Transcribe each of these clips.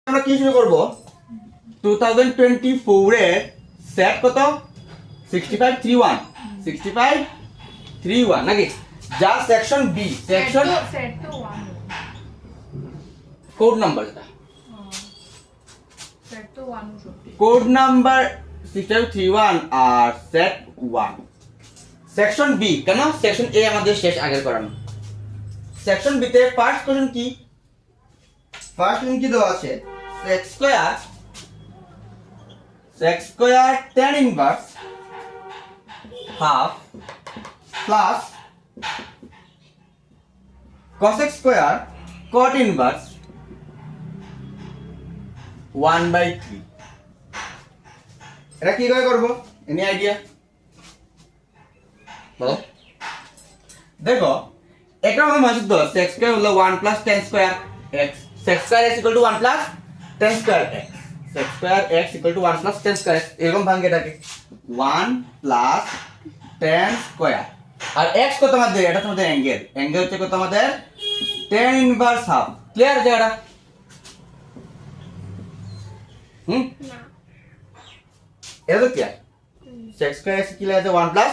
আমরা কি শুরু করব 2024 এর সেট কত 6531 নাকি যা সেকশন বি সেকশন সেট তো 1 কোড নাম্বার যেটা সেট তো 1 সত্যি কোড নাম্বার 6531 আর সেট 1 সেকশন বি কেন সেকশন এ আমাদের শেষ আগের করানো সেকশন বি তে ফার্স্ট কোশ্চেন কি দেওয়া আছে sec square tan inverse half plus cosec square cot inverse 1/3 এটা কি করে করব এনি আইডিয়া বলো দেখো এটা আমাদের মনে তো sec square হলো 1 plus tan square x sec square x equal to 1 plus tan square x sec square x equal to 1 plus tan square x এরকম ভাঙে এটাকে 1 plus tan square আর x কত আমাদের এটা তোমাদের অ্যাঙ্গেল হচ্ছে কত আমাদের tan inverse half ক্লিয়ার জায়গাটা না এটা তো ক্লিয়ার sec square x কি লাগে 1 plus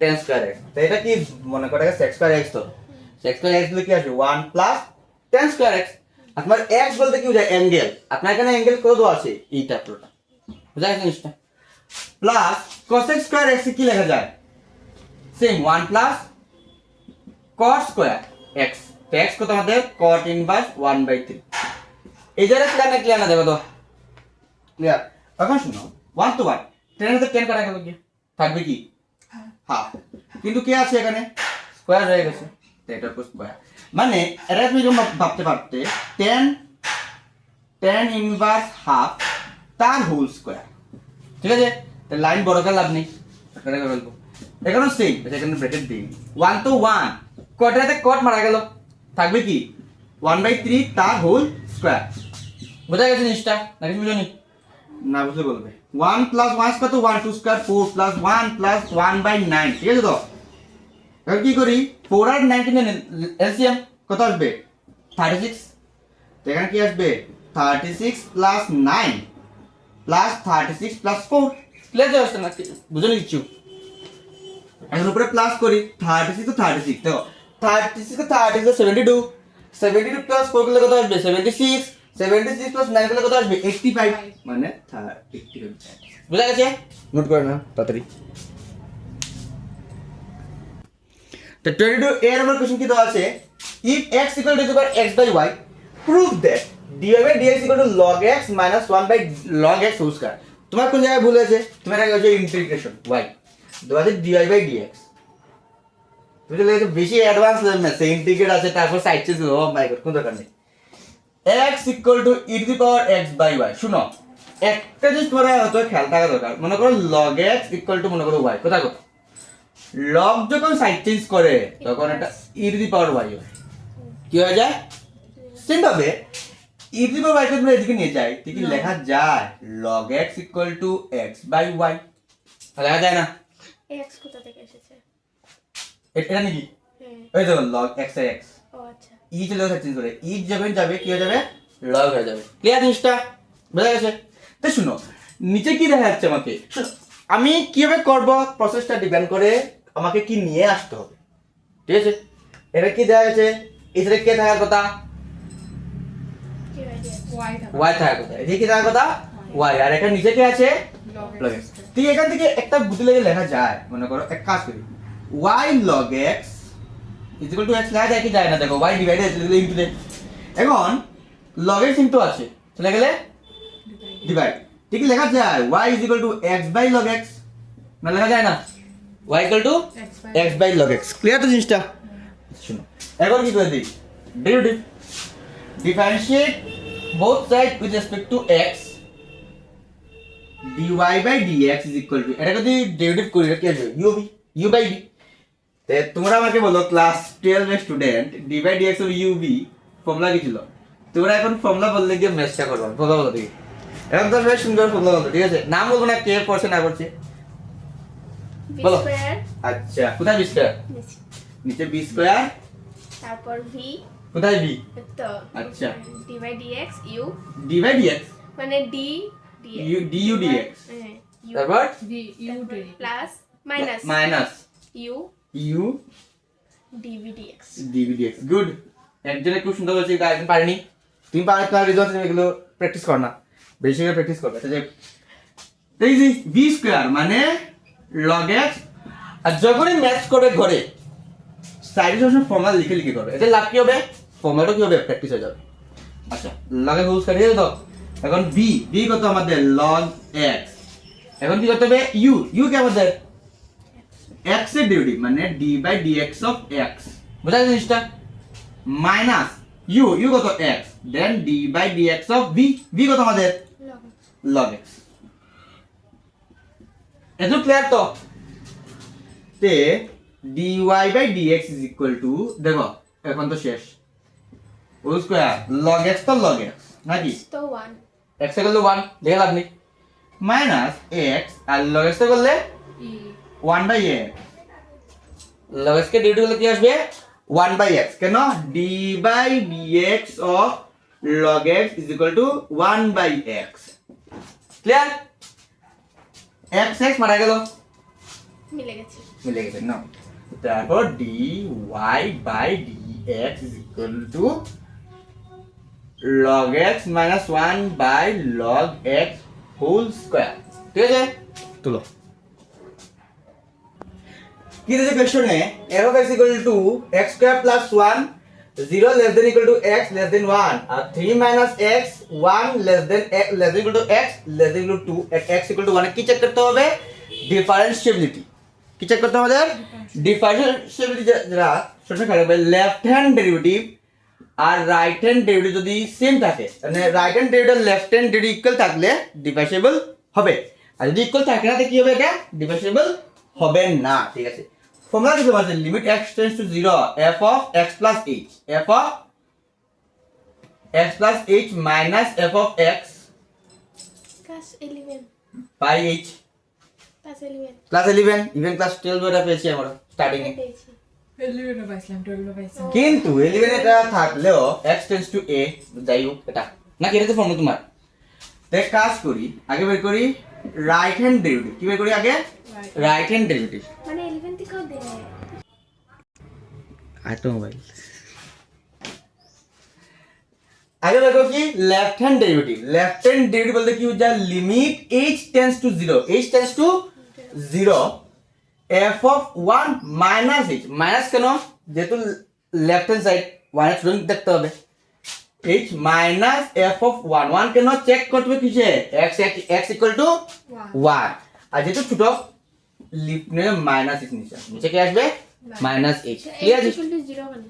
tan square x তো এটা কি মনে করে sec square x তো sec square x দিলে কি আসবে 1 plus tan square x আপনার x বলতে কি বোঝায় অ্যাঙ্গেল আপনার এখানে অ্যাঙ্গেল কত আছে এইটা পুরোটা বুঝা গেছে জিনিসটা প্লাস cosec square x কি লেখা যায় same 1 plus cos square x তো x কত আমাদের cot inverse 1/3 এই জায়গাটা ক্লিয়ার না দেখো তো ক্লিয়ার এখন শুনো 1 to 1 10 এর 10 কাটা গেল কি থাকবে কি হাফ কিন্তু কি আছে এখানে স্কয়ার হয়ে গেছে তো এটা পুরো স্কয়ার মানে এটা তুমি যখন ভাবতে পারতে 10 ইনভার্স হাফ তার হোল স্কয়ার ঠিক আছে তো লাইন বড় করে লাভ নেই এটা করে বলবো এখানে সেম এখানে ব্র্যাকেট দিই 1 to 1 কটাতে কট মারা গেল থাকবে কি 1/3 তার হোল স্কয়ার বুঝা গেছে জিনিসটা নাকি বুঝোনি না বুঝলে বলবে 1 plus 1 কত 1 2 স্কয়ার 4 plus 1 plus 1/9 ঠিক আছে তো এবার কি করি 4 আর 19 এলসিএম কত আসবে 36 তো এখানে কি আসবে 36 plus 9 plus 36 plus 4 ক্লিয়ার যাচ্ছে না বুঝলে কিছু এখন উপরে প্লাস করি 36 তো 36 দেখো 36 কে 36 72 72 plus 4 করলে কত আসবে 76 76 plus 9 করলে কত আসবে 85 মানে 85 বুঝা গেছে নোট করে না তাড়াতাড়ি তো 22 এর নম্বর কোশ্চেন কি দেওয়া আছে if x equal to x by y prove that dy by dx equal to log x minus 1 by log x whole square তোমার কোন জায়গায় ভুল হয়েছে তোমার আগে হচ্ছে ইন্টিগ্রেশন y দেওয়া আছে dy by dx তুমি তো লেগেছে বেশি অ্যাডভান্স লেভেল ইন্টিগ্রেট আছে তারপর সাইড চেঞ্জ ও মাই গড কোন দরকার নেই x equal to e to the power x by y শুনো একটা জিনিস তোমার হয়তো খেয়াল থাকা দরকার মনে করো log x equal to মনে করো y কোথায় কোথায় log যখন সাইড চেঞ্জ করে তখন এটা e to the power y হয় কি হয়ে যায় সেম ভাবে e to the power y কে আমরা এদিকে নিয়ে যাই ঠিক লেখা যায় log x equal to x by y লেখা যায় না x কোথা থেকে এসেছে এটা নাকি হ্যাঁ এই দেখো log x এর x ও আচ্ছা ই চলে সাইড চেঞ্জ করে ই যখন যাবে কি হয়ে যাবে log হয়ে যাবে ক্লিয়ার জিনিসটা বুঝা গেছে তো শুনো নিচে কি দেখা যাচ্ছে আমাকে আমি কিভাবে করব প্রসেসটা ডিপেন্ড করে আমাকে কি নিয়ে আসতে হবে ঠিক আছে এটা কি দেখা গেছে এখানে কে থাকার কথা কি আইডিয়া y থাকার কথা এদিকে কি থাকার কথা y আর এখানে নিচে কি আছে log x ঠিক এখান থেকে একটা বুদ্ধি লেগে লেখা যায় মনে করো এক কাজ করি y log x is equal to x লেখা যায় কি যায় না দেখো y ডিভাইডেড ইনটু এখন log x ইনটু আছে চলে গেলে ডিভাইড ঠিক লেখা যায় y is equal to x by log x না লেখা যায় না y equal to x by log x clear তো জিনিসটা শুনো এখন কি করে দিই derivative differentiate both sides with respect to x dy by dx is equal to এটা যদি ডেরিভেটিভ করি কি আসবে u by d তে তোমরা আমাকে বলো ক্লাস 12 এর স্টুডেন্ট d by dx এর u b ফর্মুলা কি ছিল তোমরা এখন ফর্মুলা বললে গিয়ে ম্যাথটা করবে ফর্মুলা বলো দেখি এখন তো বেশ সুন্দর ফর্মুলা বলো ঠিক আছে নাম বলবো না কে করছে না করছে বলো আচ্ছা কোথায় বি স্কয়ার নিচে বি স্কয়ার তারপর v কোথায় বি তো আচ্ছা d by dx u d by dx মানে d u d u dx হ্যাঁ ইউ তারপর plus minus minus u u dv dx dv dx good একজনে খুব সুন্দর বলছে একজন পারেনি তুমি পারে তোমার রেজাল্ট এগুলো প্র্যাকটিস কর না বেশি করে প্র্যাকটিস করবে আচ্ছা এই যে বি স্কয়ার মানে log x আর যখনই ম্যাথ করবে ঘরে সাইডে সবসময় ফর্মুলা লিখে লিখে করবে এতে লাভ কি হবে ফর্মুলাটা কি হবে প্র্যাকটিস হয়ে যাবে আচ্ছা log x হোল স্কয়ার দিয়ে দাও এখন বি কত আমাদের log x এখন কি করতে হবে ইউ কি আমাদের x এর ডেরিভেটিভ মানে d by dx of x বুঝা গেছে জিনিসটা মাইনাস ইউ কত x then d by dx of v কত আমাদের log x এত ক্লিয়ার তো তে dy by dx is equal to দেখো এখন তো শেষ হোল স্কয়ার log x তো log x নাকি তো 1 x এর করলে 1 দেখে লাভ নেই মাইনাস x আর log x এর করলে 1 বাই x log x কে ডেরিভেটিভ করলে কি আসবে 1 বাই x কেন d by dx of log x is equal to 1 by x clear x মারা গেল মিলে গেছে মিলে গেছে না তারপর dy by dx is equal to log x minus 1 by log x whole square ঠিক আছে তুলো কি দিয়েছে কোশ্চেনে f of x equal to x square plus 1 0 less than equal to x less than 1 R 3 minus x 1 less than equal to x less than equal to 2 at x equal to 1 কি check করতে হবে differentiability কি check করতে হবে differentiability যারা সবসময় খেয়াল রাখবে লেফট হ্যান্ড ডেরিভেটিভ আর রাইট হ্যান্ড ডেরিভেটিভ যদি সেম থাকে মানে right hand derivative left hand derivative equal থাকলে ডিফারেন্সিবল হবে আর যদি ইকুয়াল থাকে না তাহলে কি হবে এটা ডিফারেন্সিবল হবে না ঠিক আছে ফর্মুলা কি বলছে limit x tends to 0 f of x plus h f of x plus h minus f of x class 11 by h class 11 plus 11 even class 12 এটা পেয়েছি আমরা স্টার্টিং এ পেয়েছি কিন্তু 11 এটা থাকলেও x টেন্ডস টু a যাই হোক এটা না কি এটা ফর্মুলা তোমার দেখ কাজ করি আগে বের করি রাইট হ্যান্ড ডেরিভেটিভ কি বের করি আগে রাইট হ্যান্ড ডেরিভেটিভ মানে 11 থেকেও দেয় অটোমোবাইল আগে দেখো কি লেফট হ্যান্ড ডেরিভেটিভ বলতে কি হচ্ছে limit h tends to 0 h tends to 0 f of 1 minus h minus কেন যেহেতু লেফট হ্যান্ড সাইড 1 এর স্টুডেন্ট দেখতে হবে h minus f of 1 1 কেন চেক করতে হবে কিসে x equal to 1 আর যেহেতু ছোট লিফট নিয়ে মাইনাস h নিচে কি আসবে minus h clear equal to 0 মানে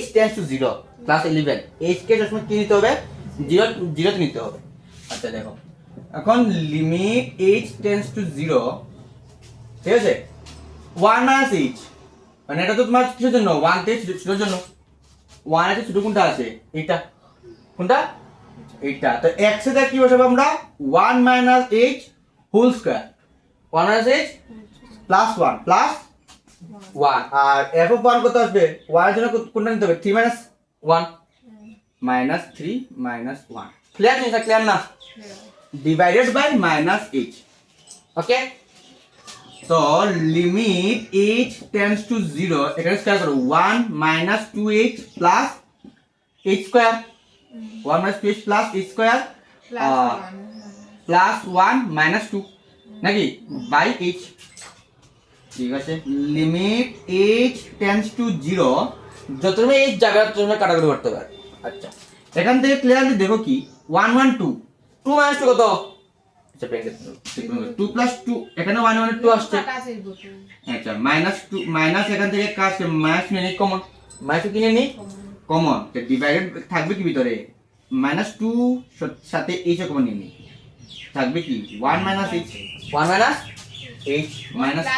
h tends to 0 class 11 h কে সবসময় কি নিতে হবে 0 তে নিতে হবে আচ্ছা দেখো এখন লিমিট h tends to 0 ঠিক আছে 1 minus h মানে এটা তো তোমার কিসের জন্য 1 তে ছোটর জন্য 1 এর ছোট কোনটা আছে এটা কোনটা এইটা তো x এর কি বসাবো আমরা 1 minus h whole square 1 minus h plus 1 plus 1 আর f of 1 কত আসবে 1 এর জন্য কোনটা নিতে হবে 3 minus 1 minus 3 minus 1 ক্লিয়ার নিছা ক্লিয়ার না ডিভাইডেড বাই মাইনাস h ওকে তো লিমিট h টেন্ডস টু 0 এখানে স্কয়ার করো 1 minus 2h plus h square 1 minus 2h plus h square plus 1 minus 2 নাকি বাই h ঠিক আছে লিমিট h টেন্ডস টু 0 যত তুমি h যাবে তত তুমি কাটাকুটি করতে পারবে আচ্ছা এখান থেকে ক্লিয়ারলি দেখো কি 1 1 2 2 minus 2 কত আচ্ছা ব্রেকেট 2 plus 2 এখানে 1 1 2 আসছে আচ্ছা মাইনাস 2 মাইনাস এখান থেকে কাজ মাইনাস নিয়ে নিই কমন মাইনাস কিনে নিই কমন তো ডিভাইডেড থাকবে কি ভিতরে মাইনাস 2 সাথে h কমন নিয়ে নিই থাকবে কি 1 minus h 1 minus h minus 2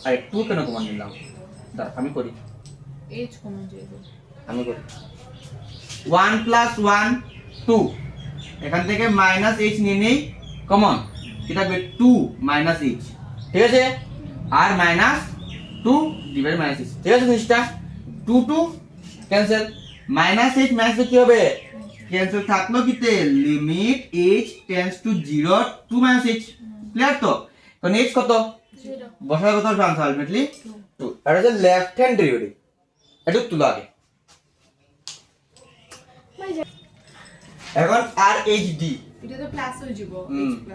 আরে 2 কেন কমন নিলাম দাঁড়া আমি করি h কমন যাবে আমি করি 1 plus 1 2 এখান থেকে মাইনাস h নিয়ে নেই কমন কি থাকবে 2 মাইনাস h ঠিক আছে আর মাইনাস 2 ডিভাইড মাইনাস h ঠিক আছে জিনিসটা 2 2 ক্যান্সেল মাইনাস এইচ মাইনাস কি হবে ক্যান্সেল থাকলো কিতে limit h tends to 0 2 minus h clear তো কারণ এইচ কত 0 বসার কত হবে আনসার আলটিমেটলি 2 আর হচ্ছে লেফট হ্যান্ড ডেরিভেটিভ এটা তুলো আগে ভাই যা এখন আর এইচ ডি এটা তো প্লাস হয়ে যাব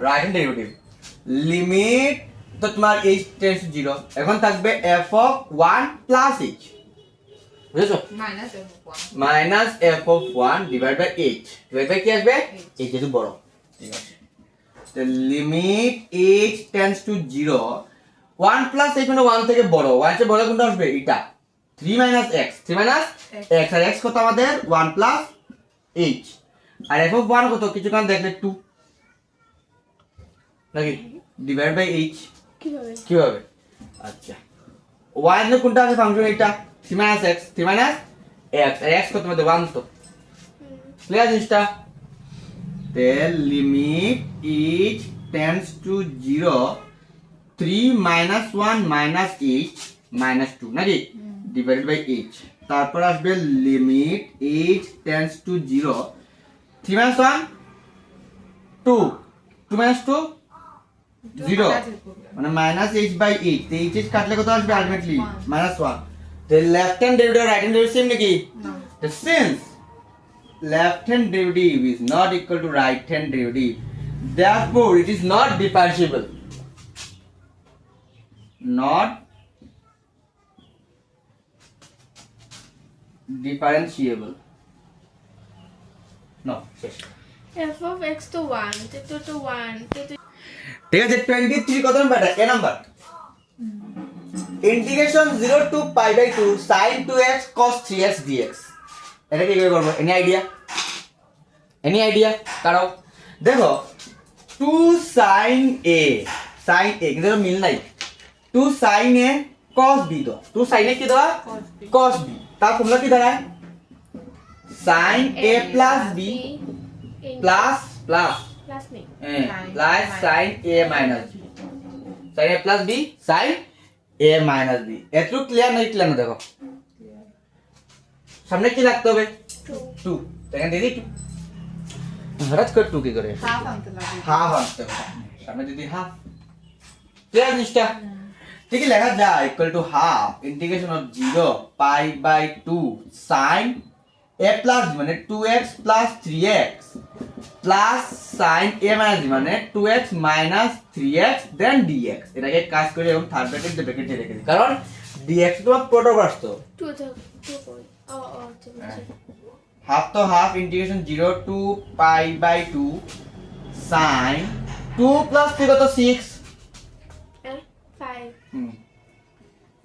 রাইট হ্যান্ড ডেরিভেটিভ লিমিট তো তোমার এইচ টেন্ডস টু 0 এখন থাকবে f অফ 1 প্লাস এইচ বুঝছো minus f1 minus f of 1 divide by h divide by কি আসবে h যেহেতু বড় ঠিক আছে তো limit h tends to 0 1 plus h মানে 1 থেকে বড় 1 থেকে বড় কোনটা আসবে এটা 3 মাইনাস x 3 মাইনাস x আর x কত আমাদের 1 প্লাস h আর f অফ 1 কত কিছু কারণ দেখলে 2 নাকি ডিভাইড বাই h কিভাবে কিভাবে আচ্ছা y এর কোনটা আছে ফাংশন এটা 3 মাইনাস x 3 মাইনাস x আর x কত মধ্যে 1 তো ক্লিয়ার জিনিসটা তে limit h tends to 0 3 minus 1 minus h minus 2 নাকি ডিভাইডেড বাই h তারপর আসবে limit h tends to 0 3 minus 1 2 2 minus 2 0 মানে মাইনাস h বাই h তে h কাটলে কত আসবে ultimately minus 1 the left hand derivative and right hand derivative same নাকি না the since left hand derivative is not equal to right hand derivative therefore it is not differentiable not differentiable no শেষ f of x to 1 to 1 to ঠিক আছে 23 কত number এ number integration 0 to pi by 2 sin 2x cos 3x dx এটা কি করে করব any idea কারো দেখো 2 sin a কিন্তু এর মিল নাই 2 sin a cos b তো 2 sin a কি দেওয়া cos b তার ফর্মুলা কি দাঁড়ায় sin a plus b plus plus নেই plus sin a minus b sin a plus b sin a minus b এটু ক্লিয়ার না ক্লিয়ার না দেখো সামনে কি লাগতে হবে 2 সেকেন্ড দিদি 2 হঠাৎ করে 2 কি করে হাফ আনতে লাগে হাফ আসতে হবে সামনে দিদি হাফ ক্লিয়ার জিনিসটা ঠিক আছে লেখা যায় equal to half integration of 0 pi by 2 sin a plus মানে 2x plus 3x plus sin a minus b মানে 2x মাইনাস 3x দেন dx এটাকে কাজ করে এবং থার্ড ব্র্যাকেটে রেখে দিই কারণ dx তো প্রোডাক্ট আসতো 2 পয়েন্ট ও হাফ তো half integration 0 to pi by 2 sin 2 প্লাস 3 কত 6 5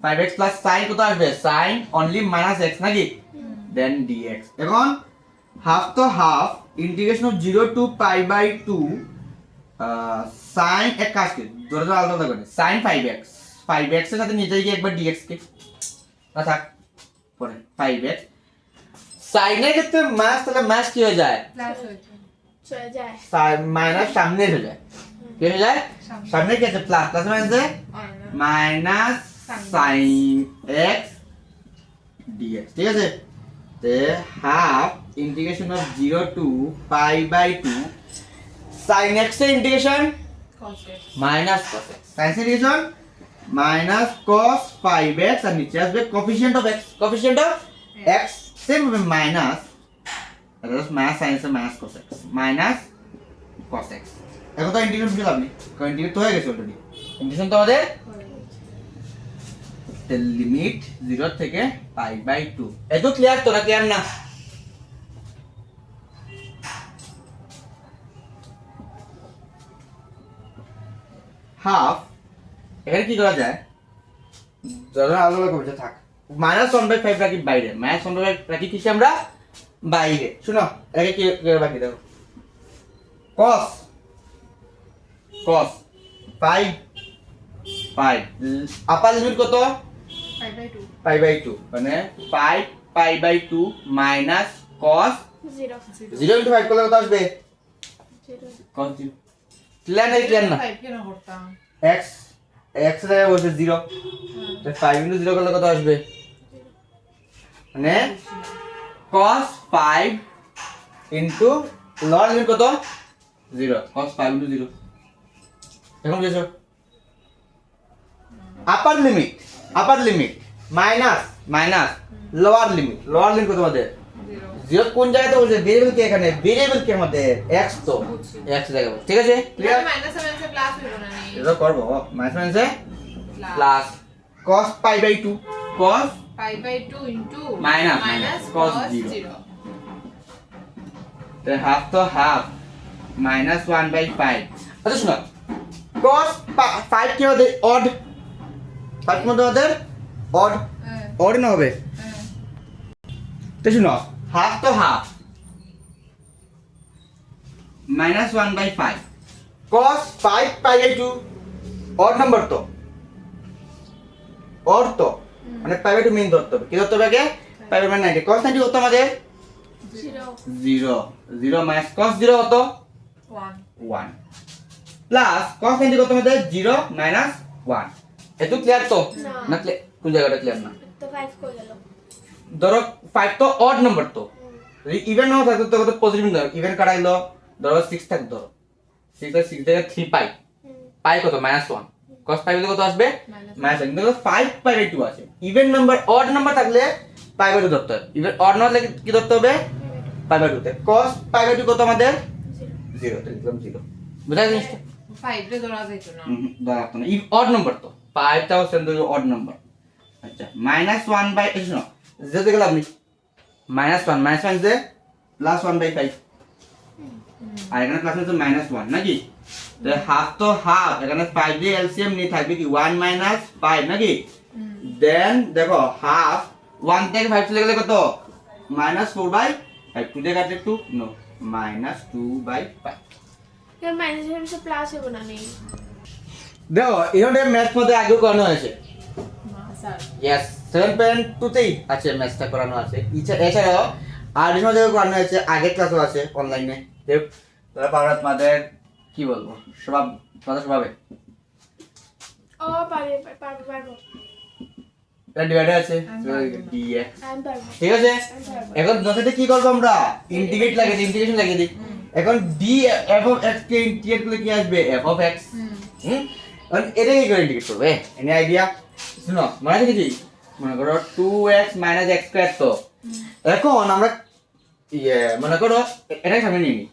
5x প্লাস sin কত আসবে sin অনলি মাইনাস x নাকি দেন dx এখন হাফ তো half integration of 0 to pi by 2 sin এক কাজ কি ধরে আলাদা করে sin 5x এর সাথে নিচে গিয়ে একবার dx কে না থাক পরে 5x sin এর ক্ষেত্রে মাস তাহলে মাস কি হয়ে যায় প্লাস হয়ে চলে যায় মাইনাস সামনে হয়ে যায় কি হয়ে যায় সামনে কি আছে plus plus minus minus sin x dx ঠিক আছে তে half integration of 0 to pi by 2 sin x এর integration cos x minus cos x sin x integration minus cos 5x আর নিচে আসবে কোএফিশিয়েন্ট অফ x সেম হবে minus এটা minus sin x minus cos x minus cos x এখন তো integration কি lovely integrate তো হয়ে গেছে অলরেডি ইন্টিগ্রেশন তো আমাদের the limit 0 থেকে পাই বাই 2 এত ক্লিয়ার তো না ক্লিয়ার না হাফ এখানে কি করা যায় ধরো আলাদা করতে থাক -1/5 রাখি বাইরে -1/5 রাখি কিসে আমরা বাইরে শুনো এটাকে কি বাকি দাও cos 5 আপার লিমিট কত 5/2 পাই বাই 2 মানে 5 pi by 2 minus cos 0 0 into 5 করলে কত আসবে 0 cos 0 ক্লিয়ার না 5 কেন করতাম x x এর বসে 0 তো 5 ইনটু 0 করলে কত আসবে মানে cos 5 ইনটু লোয়ার লিমিট কত 0 cos 5 ইনটু 0 এখন বুঝছো আপার লিমিট মাইনাস লোয়ার লিমিট কত আমাদের 0 কোন জায়গাতে বলছে ভেরিয়েবল কি এখানে ভেরিয়েবল কি আমাদের x তো x জায়গা ঠিক আছে ক্লিয়ার মাইনাস মাইনাসে প্লাস হইব না নি এটা করব মাইনাসে plus cos pi by 2 cos pi by 2 into minus cos 0 then half to half minus 1 by 5 আচ্ছা শুনো cos 5 কি হবে odd 5 মধ্যে আমাদের odd না হবে তো শুনো half to half minus 1 by 5 cos 5 pi by 2 odd number তো মানে pi by 2 মেইন ধরতে হবে কি ধরতে হবে আগে pi by 90 cos 90 কত আমাদের 0 minus cos 0 কত 1 প্লাস cos 90 কত আমাদের 0 minus 1 এত ক্লিয়ার তো না ক্লিয়ার কোন জায়গাটা ক্লিয়ার না তো 5 কই গেল ধরো 5 তো অড নাম্বার তো যদি ইভেন নাও থাকতো তো কত পজিটিভ নাম্বার ইভেন কাটাইলো ধরো 6 থাক ধরো 6 এর 6 জায়গায় 3 পাই পাই কত -1 cos 5 এর কত আসবে -1 কিন্তু 5 পাই বাই 2 আছে ইভেন নাম্বার অড নাম্বার থাকলে পাই বাই 2 ধরতে হবে ইভেন অড নাম্বার লাগলে কি ধরতে হবে পাই বাই 2 তে cos পাই বাই 2 কত আমাদের 0 তে লিখলাম 0 বুঝা গেছে 5 রে ধরা যাইতো না ধরা তো না ই অড নাম্বার তো 5 টাও সেন্ড অড নাম্বার আচ্ছা -1 বাই শুনো যেতে গেলাম আপনি -1 যে +1 বাই 5 আর এখানে প্লাস আছে -1 নাকি তো হাফ তো হাফ এখানে 5 দিয়ে এলসিএম নিয়ে থাকবে কি 1 - 5 নাকি দেন দেখো হাফ 1 থেকে 5 চলে গেলে কত -4 বাই 5 2 দিয়ে কাটলে 2 নো -2 বাই 5 এর মাইনাস এর তো প্লাস হবে না নেই দেখো এখানে ম্যাথ মধ্যে আগেও করানো হয়েছে স্যার ইয়েস 7.2 তেই আছে ম্যাথটা করানো আছে এছাড়াও আরডিনো জায়গায় করানো হয়েছে আগের ক্লাসও আছে অনলাইনে দেখ তোরা পারত মাদের কি বলবো স্বভাবে ও পারবো এটা ডিভাইডার আছে dx আমি পারবো ঠিক আছে এখন দশাতে কি করব আমরা ইন্টিগ্রেশন লাগিয়ে দিই এখন d f of x K integrate করলে কি আসবে f of x এখন এটা কি করে ইন্টিগ্রেট করবে এনি আইডিয়া শুনো মনে আছে কি মনে করো 2x - x স্কয়ার তো এখন আমরা মনে করো এটাই সামনে নিয়ে নিই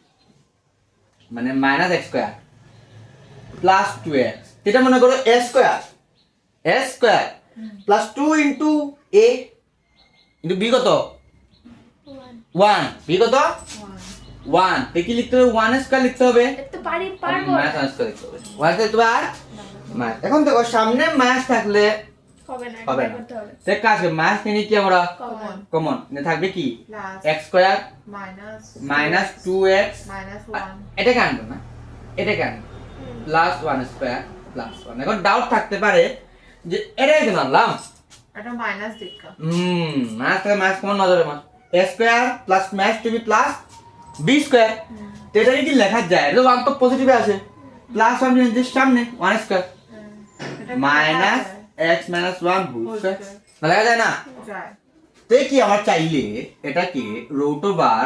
মানে -x স্কয়ার প্লাস 2x এটা মনে করো s square plus 2 into a into b কত 1 b কত 1 তে কি লিখতে হবে 1 স্কয়ার লিখতে হবে তো পারবো মাইনাস স্কয়ার লিখতে হবে 1 থেকে আর মাইনাস এখন দেখো সামনে মাইনাস থাকলে হবে না হবে না করতে হবে তো কাজ মাইনাস নিয়ে কি আমরা কমন কমন নে থাকবে কি plus x square minus 2x -1 এটা কেন না এটা কেন প্লাস 1 স্কয়ার প্লাস 1 এখন ডাউট থাকতে পারে যে এটাই কেন আনলাম এটা মাইনাস দেখা মাইনাস থেকে মাইনাস কমন না যাবে মা a square plus minus two B plus b square তো এটা কি লেখা যায় এটা 1 তো পজিটিভে আছে প্লাস 1 জিনিস সামনে 1 square minus x - 1 whole square না লেখা যায় না যায় তো কি আমার চাইলে এটাকে root over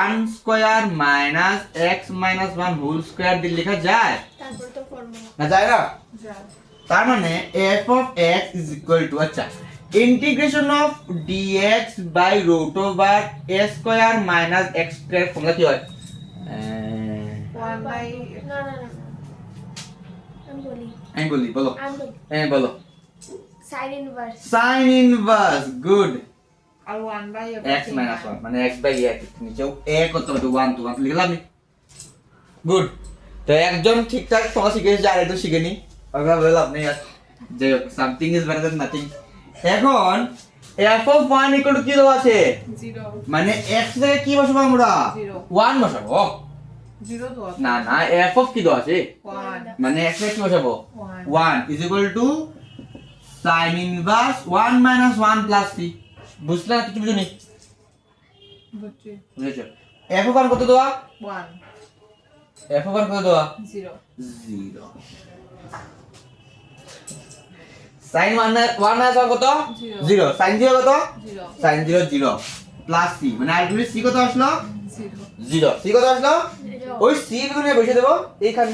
1 square minus x - 1 whole square দিয়ে লেখা যায় তারপর তো ফর্মুলা না যায় না যায় তার মানে f of x is equal to আচ্ছা integration of dx by root over a square minus x square formula কি হয় 1 বাই না আমি বলি বলো বলো sine inverse sin inverse good আর 1 বাই x minus 1 মানে x বাই a নিচেও a কত হবে 1 to 1 লিখলাম গুড তো একজন ঠিকঠাক সমস্যা শিখেছে আর একজন শিখেনি ওটা বললাম নেই আর যে something is better than nothing এখন f of 1 equal to কি দেওয়া আছে 0 মানে x থেকে কি বসাবো আমরা 1 বসাবো 0 তো না f of কি দেওয়া আছে 1 মানে x থেকে কি বসাবো 1 is equal to sin inverse 1 minus 1 plus c বুঝলা কিছু বুঝুনি বুঝছি বুঝেছো f of 1 কত দেওয়া 1 f of 1 কত দেওয়া 0 0 sin 1 মাইনাস 1 কত Zero. 0 sin 0 কত 0 sin 0 0 প্লাস c মানে আলটিমেটলি c কত আসলো 0 0 c কত আসলো Zero. ওই c গুণে বসে দেব এইখানে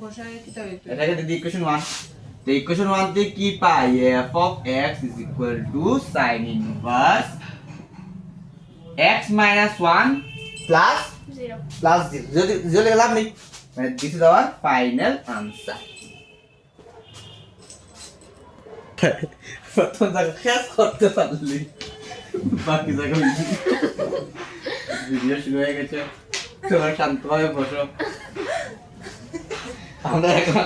বসায় কি তবে এটাকে দিদি ইকুয়েশন 1 তো ইকুয়েশন 1 তে কি পাই f of x is equal to sin inverse x minus 1 plus Zero. 0 যদি 0 লিখে লাভ নেই মানে this is our final answer প্রথম জায়গা শেষ করতে পারলি বাকি জায়গা ভিডিও শুরু হয়ে গেছে তোমার শান্তভাবে বসো আমরা এখন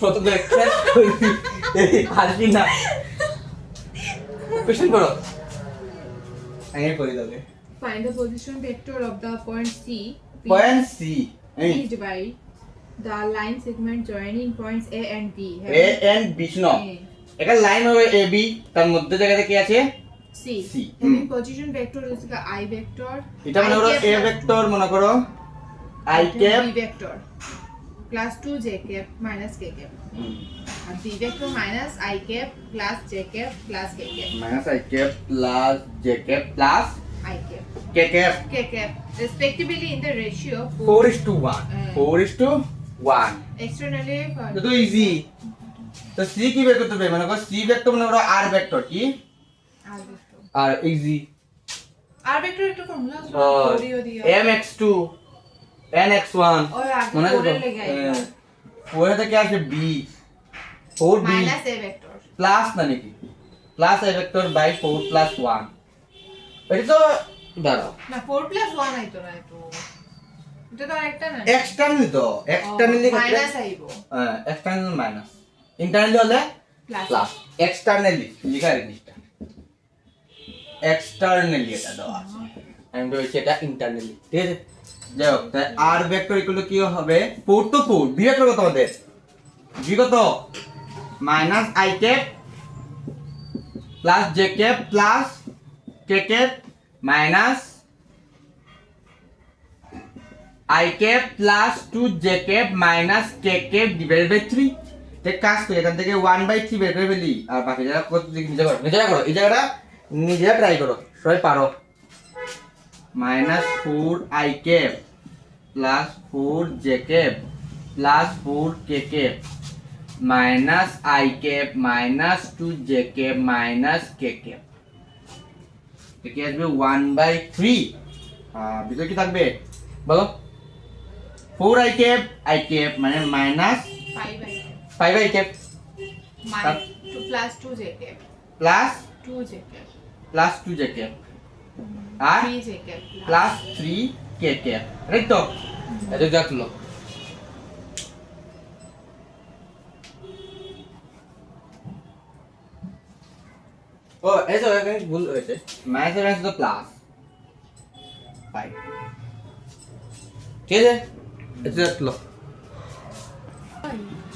প্রথম জায়গা শেষ করি হাসি না কোশ্চেন করো আমি করি তবে Find the position vector of the point C point C reached by the line segment joining points A and B. A and B শুনো একটা লাইন হবে এ বি তার মধ্যে জায়গাতে কি আছে C. C. Having position vector is the I vector. এটা মনে করো I cap A plus vector মনে করো I cap B vector plus 2 j cap minus k cap. And B vector minus I cap plus j cap plus k cap. Minus i cap plus j cap plus I cap. K cap K cap respectively in the ratio 4:1 4:1 externally for তো easy তো C কি বের করতে হবে মনে করো C vector মনে করো আর ভেক্টর কি R vector. আর ইজি R vector একটু ফর্মুলা আছে और করিও দিও mx2 nx1 और आगे মনে আছে ফোরে লেগে আইবা পরে থেকে আসে B 4b minus A vector. Plus না নাকি plus A vector by 4 plus 1 এটা তো দাঁড়াও না 4 plus 1 আইতো না তো এটা তো আরেকটা না এক্সটার্নালি তো এক্সটার্নালি মাইনাস আইবো এক্সটার্নাল মাইনাস ইন্টারনালি হলে প্লাস প্লাস এক্সটার্নালি লিখা আছে জিনিসটা এক্সটার্নালি এটা দেওয়া আছে আমি বলছি এটা ইন্টারনালি ঠিক আছে যাই হোক তাই আর ভেক্টর ইকুয়াল কি হবে 4 তো 4 বি ভেক্টর কত হবে বি কত minus i cap plus j cap plus k cap minus i cap plus 2 j cap minus k cap divided by 3 তে কাজ করি এখান থেকে 1/3 বের করে ফেলি আর বাকি জায়গা কত নিজে করো এই জায়গাটা নিজে ট্রাই করো সবাই পারো minus 4 i cap plus 4 j cap plus 4 k cap minus i cap minus 2 j cap minus k cap কি আসবে 1/3 ভিতরে কি থাকবে বলো 4 আই ক্যাপ মানে minus 5 i 5 i cap minus 2 plus 2 j cap plus 2 j cap plus 2 j cap আর 3 j cap প্লাস 3 কে ক্যাপ রাইট তো এটা দেখলো ও এই তো এখানে ভুল হয়েছে মাইনাস এর তো প্লাস 5 ঠিক আছে এটা দেখলো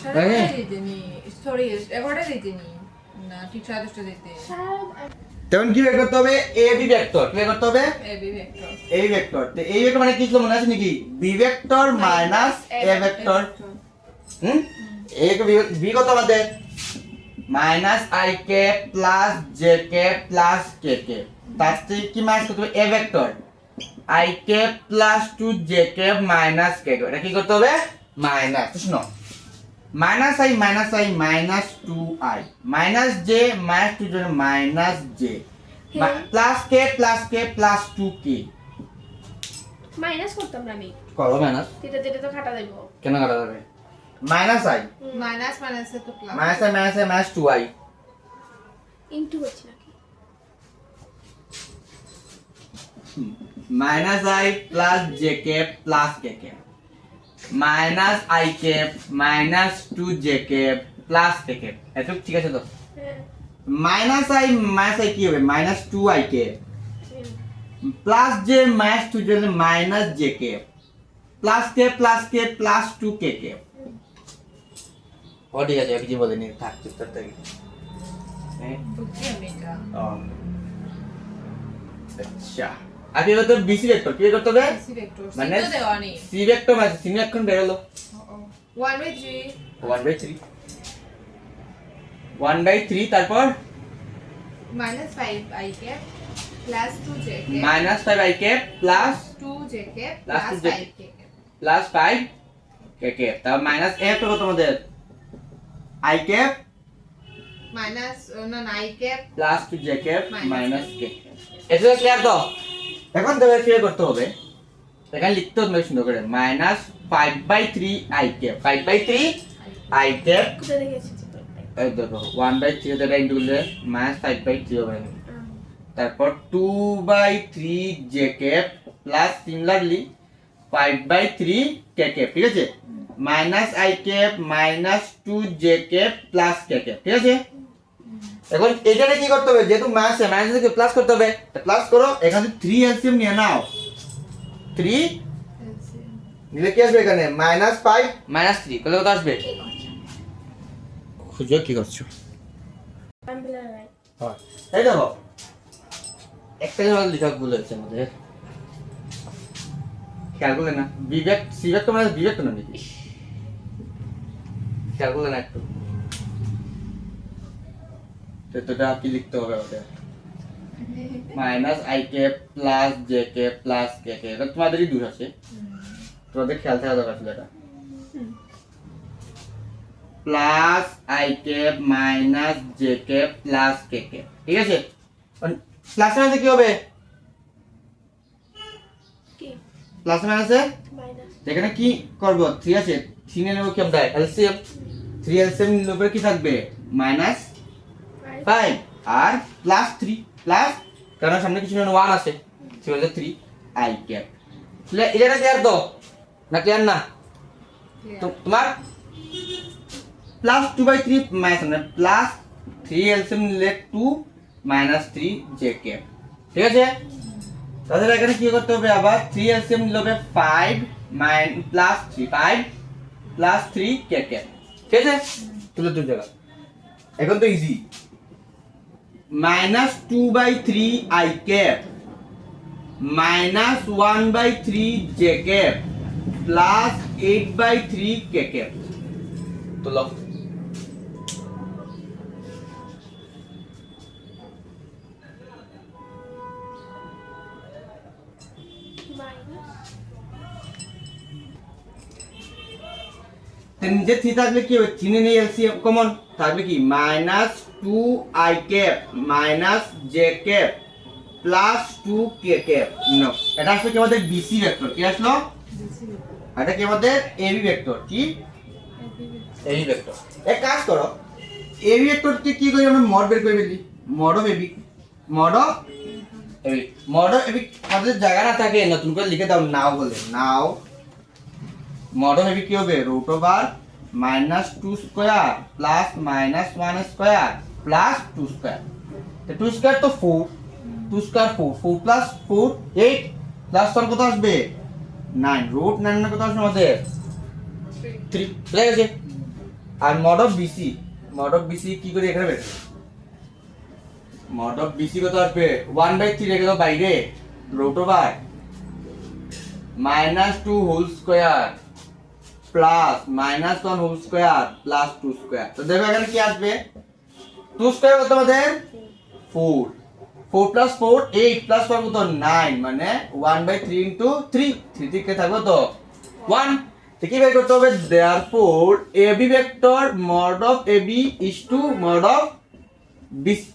সাড়ে দিতে নি সরি 11টা দিতে নি না ঠিক 7:30টা দিতে তখন কি বের করতে হবে এ বি ভেক্টর কি বের করতে হবে A B vector a vector তো এই ভেক্টর মানে কি ছিল মনে আছে নাকি b vector minus a vector hmm a b কত আমাদের মাইনাস আই কে প্লাস জে কে প্লাস কে কে তার থেকে কি মাইনাস করতে হবে এ ভেক্টর আই কে প্লাস 2 জে কে মাইনাস কে এটা কি করতে হবে মাইনাস শুনো minus i minus 2i minus j minus 2 জন্য minus j plus k plus 2k minus করতাম না আমি করো মাইনাস যেটা যেটা তো কাটা দেব কেন কাটা যাবে minus i minus minus a তো প্লাস মাইনাস 2i ইনটু হচ্ছে নাকি মাইনাস আই প্লাস জে কে প্লাস কে কে মাইনাস আই কে মাইনাস 2 জে কে প্লাস কে কে এত ঠিক আছে তো হ্যাঁ মাইনাস আই কি হবে মাইনাস 2i কে প্লাস জে মাইনাস 2 জন্য মাইনাস জে কে প্লাস প্লাস 2 কে ও ঠিক আছে কিছু বলেনি থাক চুপ করতে বুঝছি আমি এটা আচ্ছা আগে তো বিসি ভেক্টর কি করতে হবে C vector মানে তো দেওয়া নেই সি ভেক্টর মানে সি এখন বের হলো 1/3 1/3 1/3 তারপর minus 5 I cap plus 2 j cap minus 5 i cap plus 2 j cap Plus plus 2 j 5 k cap plus 5 k cap তার মাইনাস f তো কত আমাদের i cap minus no I cap plus 2 j cap Minus minus k cap এটা clear তো এখন তোমরা clear করতে হবে এখানে লিখতে হবে সুন্দর করে minus 5/3 i cap 5/3 i cap কোথা থেকে এসেছে এই দেখো 1/3 এটা ইনটু করলে minus 5/3 হবে তারপর 2/3 j cap plus similarly 5/3 k cap ঠিক আছে minus i cap minus 2 j cap plus k cap ঠিক আছে এখন এটারে কি করতে হবে যেহেতু মাইনাস থেকে প্লাস করতে হবে প্লাস করো এখানে 3 এলসিএম নিয়ে নাও 3 নিলে কি আসবে এখানে মাইনাস 5 মাইনাস 3 কত কত আসবে খুঁজো কি করছো হয় এই দেখো একটা জায়গায় লেখা ভুল হয়েছে আমাদের খেয়াল করলে না বিবেক সিবেক তো মানে বিবেক তো না নাকি খেয়াল করলে না একটু তো এটা কি লিখতে হবে আমাদের minus i cap plus j cap plus k cap এটা তোমাদেরই দূর আছে তোমাদের খেয়াল থাকা দরকার ছিল এটা plus I cap minus j cap plus k cap ঠিক আছে প্লাস মাইনাসে কি হবে কি প্লাস মাইনাসে মাইনাস এখানে কি করব 3 আছে 3 এর নেব কি আমরা এলসিএম 3 এলসিএম নিলে উপরে কি থাকবে মাইনাস 5 আর প্লাস 3 প্লাস কারণ সামনে কিছু না 1 আছে 3 আই ক্যাপ তাহলে এটা ক্লিয়ার তো না ক্লিয়ার না তো তোমার প্লাস 2/3 মাইনাস মানে প্লাস 3 এলসিএম নিলে 2 মাইনাস 3 জে ক্যাপ ঠিক আছে তাহলে এখানে কি করতে হবে আবার 3 এলসিএম নিলে হবে 5 প্লাস 3 5 প্লাস 3 কে ক্যাপ ঠিক আছে তুলে দুই জায়গা এখন তো easy minus 2/3 I cap minus 1/3 J cap plus 8/3 K cap তো লগ নিচে 3 থাকলে কি হবে 3 নেই এলসিএম কমন থাকবে কি minus 2 i cap minus j cap plus 2 k cap no এটা আসলে কি আমাদের বিসি ভেক্টর কি আসলো এটা কি আমাদের এবি ভেক্টর কি এবি ভেক্টর এক কাজ করো এবি ভেক্টরকে কি করি আমরা মড বের করে ফেলি mod of AB mod of AB mod of AB আমাদের জায়গা না থাকে নতুন করে লিখে দাও নাও বলে নাও মড অফ এবি কি হবে root over minus 2 square plus minus 1 square plus 2 square তো 2 স্কয়ার তো 4 2 স্কয়ার 4 4 প্লাস 4 8 প্লাস 1 কত আসবে 9 রুট 9 কত আসবে আমাদের 3 ঠিক আছে আর মড অফ বিসি কি করে এখানে বের মড অফ বিসি কত আসবে 1/3 রেখে দাও বাইরে root over minus 2 whole square plus minus 1 whole square plus 2 square তো দেখো এখানে কি আসবে 2 স্কয়ার কত আমাদের 4 4 প্লাস 4 8 প্লাস 1 কত 9 মানে 1/3 ইনটু 3 3 থেকে থাকবে তো 1 তো কি বের করতে হবে therefore AB vector mod of AB is to mod of BC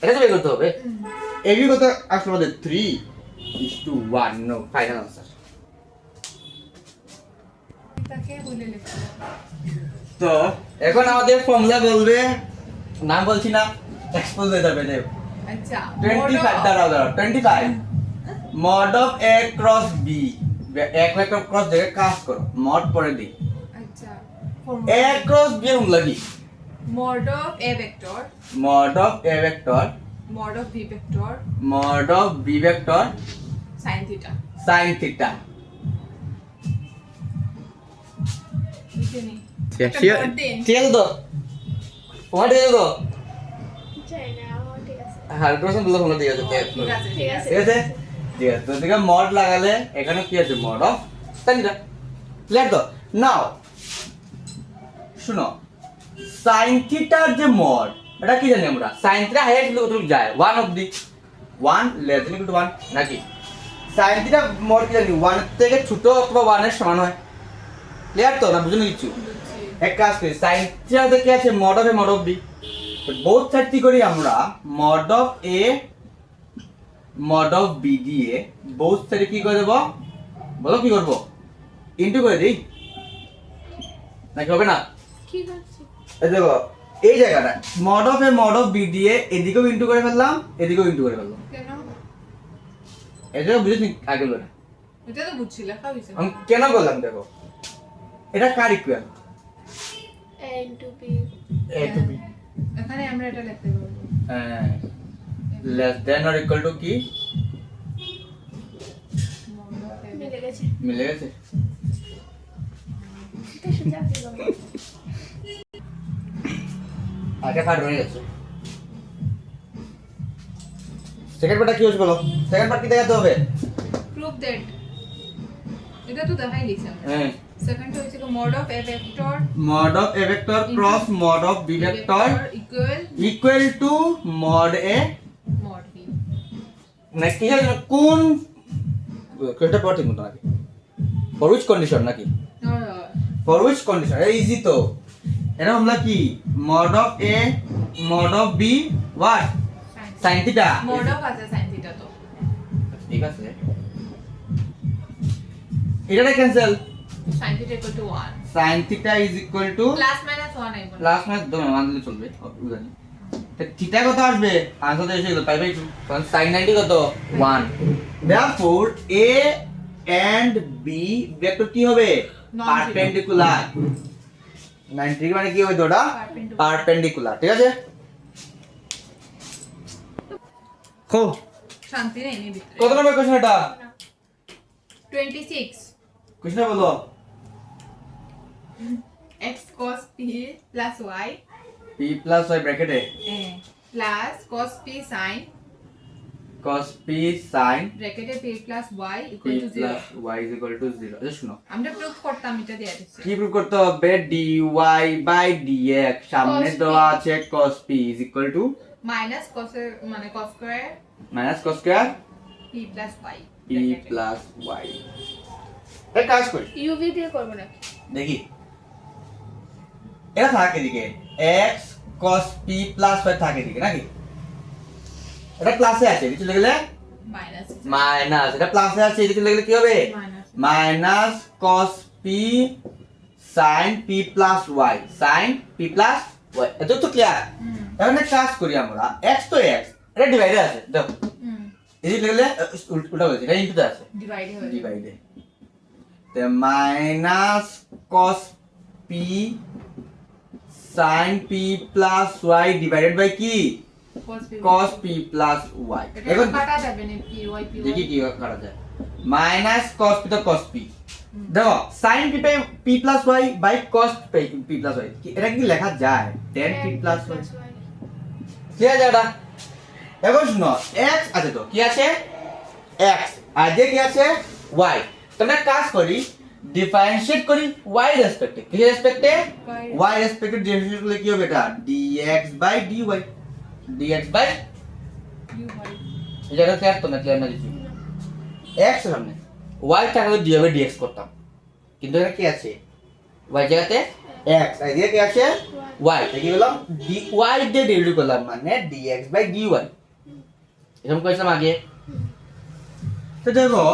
এটা তো বের করতে হবে এবি কত আসলে আমাদের 3 is to 1 no final answer তাকে বলে লিখতে তো এখন আমাদের ফর্মুলা বলবে নাম বলছি না এক্সপোজ হয়ে যাবে দেব আচ্ছা 25 দাঁড়াও 25 mod of a cross b এক ভেক্টর ক্রস দেখে কাজ করো মড পরে দিই আচ্ছা a ক্রস b এর লাগি mod of a vector mod of a vector mod of b vector mod of b vector sin theta sin theta লিখে নি ঠিক আছে তো তোমার ঠিক আছে তো চাই না আমার ঠিক আছে 100% বলে ফোন দিয়ে দিতে ঠিক আছে ঠিক আছে ঠিক আছে ঠিক আছে তো দেখো মড লাগালে এখানে কি আছে mod of sin theta clear তো নাও শুনো সাইন থিটার যে মড এটা কি জানি আমরা সাইন থিটা হাইট কতটুকু যায় 1 অবধি 1 লেস দেন ইকুয়াল টু 1 নাকি সাইন থিটা মড কি জানি 1 থেকে ছোট অথবা 1 এর সমান হয় ক্লিয়ার তো না বুঝুন কিছু এক কাজ করি সাইন থিটা কি আছে mod of A mod of B both side কি করি আমরা mod of A mod of B দিয়ে বোথ সাইডে কি করে দেব বলো কি করব ইনটু করে দেই নাকি হবে না কি করছি এই দেখো এই জায়গাটা mod of A mod of B দিয়ে এদিকেও ইনটু করে ফেললাম এদিকেও ইনটু করে ফেললাম কেন এটা বুঝিনি আগে বলে এটা তো বুঝছি লেখা হইছে আমি কেন বললাম দেখো এটা কার equal a into b a to b এখানে আমরা এটা লিখতে পারবো less than or equal to কি মিলে গেছে মিলে গেছে এটা সোজা কি হবে আগে পার্ট রয়ে গেছে সেকেন্ড পার্টটা কি হচ্ছে বলো সেকেন্ড পার্ট কি দেখাতে হবে প্রুফ দ্যাট এটা তো দেখাই লিখছি আমরা হ্যাঁ সেকেন্ড হচ্ছে mod of a vector mod of a vector cross mod of b vector equal equal to mod a mod b না কি জানো কোন কোনটা পড়তে মতো নাকি for which condition নাকি for which condition এই ইজি তো এটা আমরা কি mod of a mod of b what sin theta mod of আছে sin theta তো ঠিক আছে এটা cancel sin theta equal to 1 sin theta is equal to plus minus 1 আইবো প্লাস মাইনাস দমে মান দিলে চলবে বুঝানি তো থিটা কত আসবে आंसर তো এসে গেল পাই বাই 2 কারণ sin 90 কত 1 therefore a and b vector কি হবে পারপেন্ডিকুলার 90 মানে কি হবে দুটো পারপেন্ডিকুলার ঠিক আছে কো শান্তি নেই নি ভিতরে কত নম্বর কোশ্চেন এটা 26 কোশ্চেন বলো x cos p plus y p plus y ব্র্যাকেটে plus cos p sin cos p sin ব্র্যাকেটে p plus y p equal to 0 plus y is equal to 0 এই শুনো আমরা প্রুফ করতাম এটা দিয়ে দিছি কি প্রুফ করতে হবে dy by dx সামনে Cos p দেওয়া আছে cos p is equal to minus cos এর মানে cos square minus cos square p plus y p plus y এই কাজ করি uv দিয়ে করব নাকি দেখি এটা থাকে এদিকে x cos p plus y থাকে এদিকে নাকি এটা প্লাসে আছে এদিকে চলে গেলে মাইনাস মাইনাস এটা প্লাসে আছে এদিকে চলে গেলে কি হবে minus minus cos p sin p plus y sin p plus y এটা তো ক্লিয়ার এখন একটা কাজ করি আমরা x তো x এটা ডিভাইডে আছে দেখো এদিকে লিখলে উল্টা হয়েছে এটা ইনটুতে আছে ডিভাইড হবে ডিভাইডে তে minus cos p sin p plus y divided by কি cos p plus y এটা এখন কাটা যাবে না p y p দেখি কি করা যায় মাইনাস cos p তো cos p দেখো sin p by p plus y by cos p plus y এটা কি লেখা যায় tan p plus y কি আছে এটা এখন শুনো x আছে তো কি আছে x আর যে কি আছে y তোমরা কাজ করি ডিফারেনশিয়েট করি y রেসপেক্টে কি রেসপেক্টে y রেসপেক্টে ডিফারেনশিয়েট করলে কি হবে এটা dx by dy dx by এটা ক্লিয়ার তো না ক্লিয়ার না কিছু x সামনে y থাকলে dy বাই dx করতাম কিন্তু এটা কি আছে y জায়গাতে x আর এদিকে কি আছে y কি বললাম dy দিয়ে ডিভাইড করলাম মানে dx বাই dy এরকম কইছিলাম আগে তো দেখো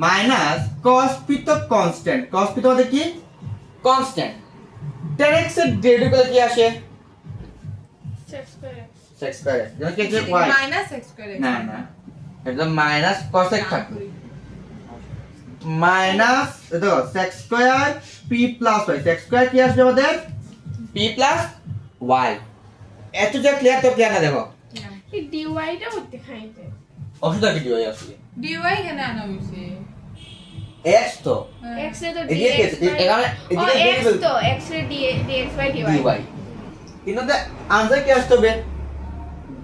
মাইনাস cos p তো কনস্ট্যান্ট cos p তো আমাদের কি কনস্ট্যান্ট tan x এর ডেরিভেটিভ করলে কি আসে sec square sec স্কয়ার যেমন কি আছে y মাইনাস x স্কয়ার না না এটা মাইনাস cos x থাকবে মাইনাস দেখো sec square p plus y sec square কি আসবে আমাদের p প্লাস y এত যা ক্লিয়ার তো ক্লিয়ার না দেখো এই dy টা করতে খাইতে অসুবিধা কি dy আসলে dy কেন আনা হইছে x তো x এ তো এদিকে কি আছে? এখানে এদিকে x ভেরিয়েবল তো x A dx by dy dy কিন্তু আনসার কি আসতে হবে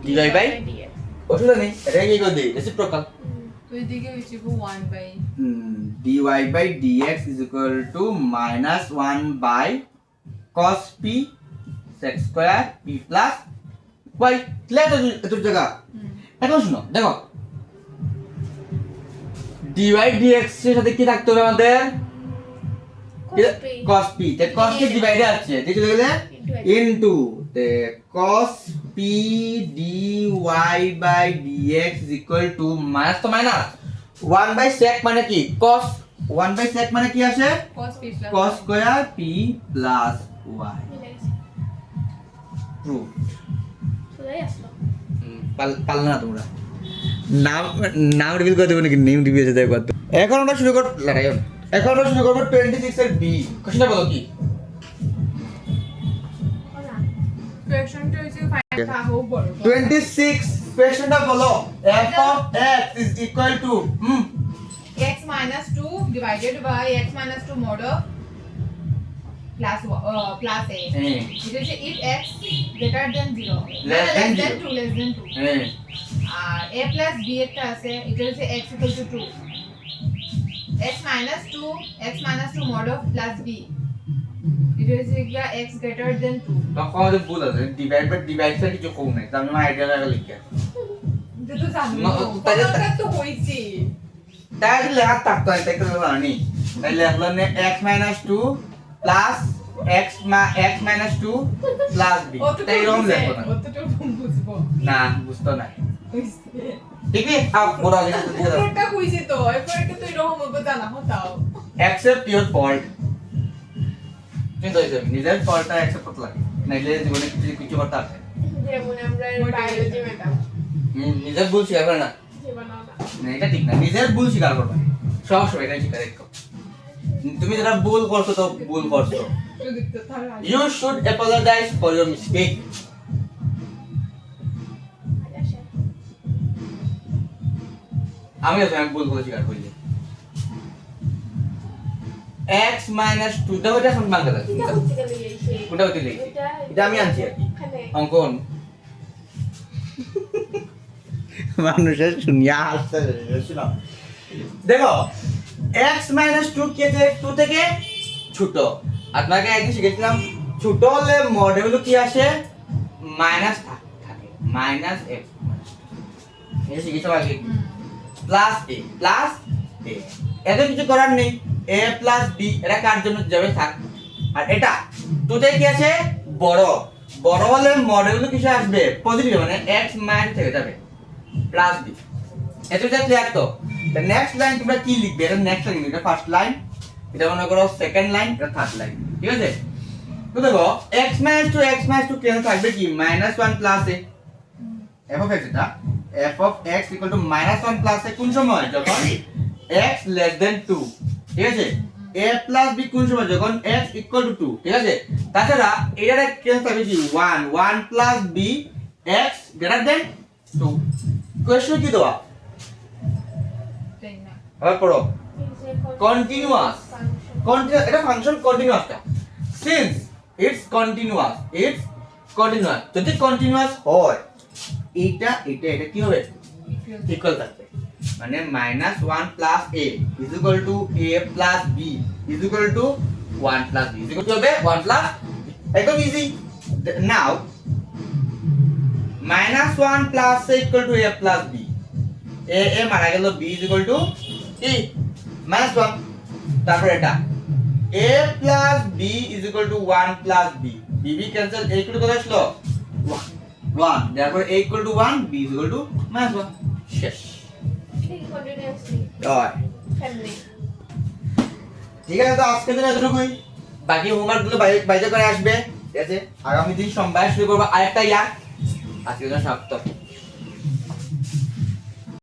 dy বাই dx অসুবিধা নেই এটা কি করে দেই রেসিপ্রোকাল তো এদিকে হইছে 1 by dy by dx is equal to minus 1 by cos p x square p plus y clear তো এত জায়গা এখন শুনো দেখো dy dx এর সাথে কি থাকতে হবে আমাদের cos p তে cos কে ডিভাইডে আছে ঠিক চলে গেলে ইনটু তে cos p dy by dx is equal to minus তো মাইনাস 1 by sec মানে কি cos 1 by sec মানে কি আসে cos square p plus y true পারলে না তোমরা নাম নাম রিভিল করে দেবো নাকি নেম রিভিল আছে দেখো এখন আমরা শুরু করব লড়াই এখন আমরা শুরু করব 26 এর বি কোশ্চেনটা বলো কি কোয়েশ্চনটা হইছে ফাইন্ড হাউ বড় 26 কোশ্চেনটা বলো f of x is equal to x minus 2 divided by x minus 2 mod of plus a. It is if x greater than 0. Less than 2 less than 2. R a plus b একটা আছে এটা হচ্ছে x equal to 2. x minus 2 mod of plus b. এটা হচ্ছে গিয়া x greater than 2. তখন আমাদের ভুল আছে ডিভাইড থেকে কিছু কম নাই আমি আমার আইডিয়া লাগা লিখে এটা তো জানো তাহলে তো হইছে তাই লেখা থাকতো তাই করে জানি তাই লিখলো নে x minus 2 plus x minus 2 plus b তাই এরকম লিখবো না অতটুকু বুঝবো না বুঝতো না হইছে ঠিক আছে আপ পুরো আগে তো দিয়ে দাও ওটা কইছে তো এরপরে তো এরকম হবে জানা হতাও accept your fault কিন্তু এই নিজের ফল্টটা অ্যাকসেপ্ট করতে লাগে নাইলে জীবনে কিছু করতে হবে যেমন আমরা বায়োলজি ম্যাডাম নিজের ভুল স্বীকার করে না জীবনও না না এটা ঠিক না নিজের ভুল স্বীকার করবে সব সময় এটা স্বীকার করো তুমি যেটা ভুল করছো তো ভুল করছো you should apologize for your mistake আমি ভুল করে স্বীকার করি x minus 2 দাও এটা এখন বাংলা দাও কোনটা হতে লিখি এটা আমি আনছি আর কি অঙ্কন মানুষের শুনিয়া হাসতে শুনো দেখো x minus 2 কে যে 2 থেকে ছোট আপনাকে একদিন শিখেছিলাম ছোট হলে মডেল কি আসে মাইনাস থাকে মাইনাস x এটা শিখেছো আগে প্লাস a এত কিছু করার নেই a plus b এটা কার জন্য যাবে থাক আর এটা দুটাই কি আছে বড় বড় হলে মডেল কিসে আসবে পজিটিভ মানে x মাইনাস থেকে যাবে প্লাস b এত যা ক্লিয়ার তো দ্য নেক্সট লাইন তোমরা কি লিখবে এটা নেক্সট লাইন এটা ফার্স্ট লাইন এটা মনে করো সেকেন্ড লাইন এটা থার্ড লাইন ঠিক আছে তো দেখো x minus 2 কেন থাকবে কি -1 plus a f of x এটা f of x equal to -1 plus a কোন সময় যখন x less than 2 ঠিক আছে a plus b কোন সময় যখন x equal to 2 ঠিক আছে তাছাড়া এটা কেন থাকবে কি 1 plus b x greater than 2 question কি দেওয়া আবার পড়ো কন্টিনিউয়াস এটা ফাংশন কন্টিনিউয়াসটা সিন্স ইটস কন্টিনিউয়াস যদি কন্টিনিউয়াস হয় এটা কি হবে ইকুয়াল থাকবে মানে -1 plus a is equal to a plus b is equal to 1 plus b is equal to হবে 1 plus একদম easy now -1 plus a equal to a plus b a মারা গেল b is equal to e -1 তারপর এটা a plus b is equal to 1 plus b b cancel a equal to কত আসলো 1 therefore a equal to 1 b is equal to -1 শেষ ঠিক আছে তো আজকে দিন এতটুকুই বাকি হোমওয়ার্ক গুলো বাইরে করে আসবে ঠিক আছে আগামী দিন সোমবার শুরু করবো আরেকটা আজকে সপ্তাহ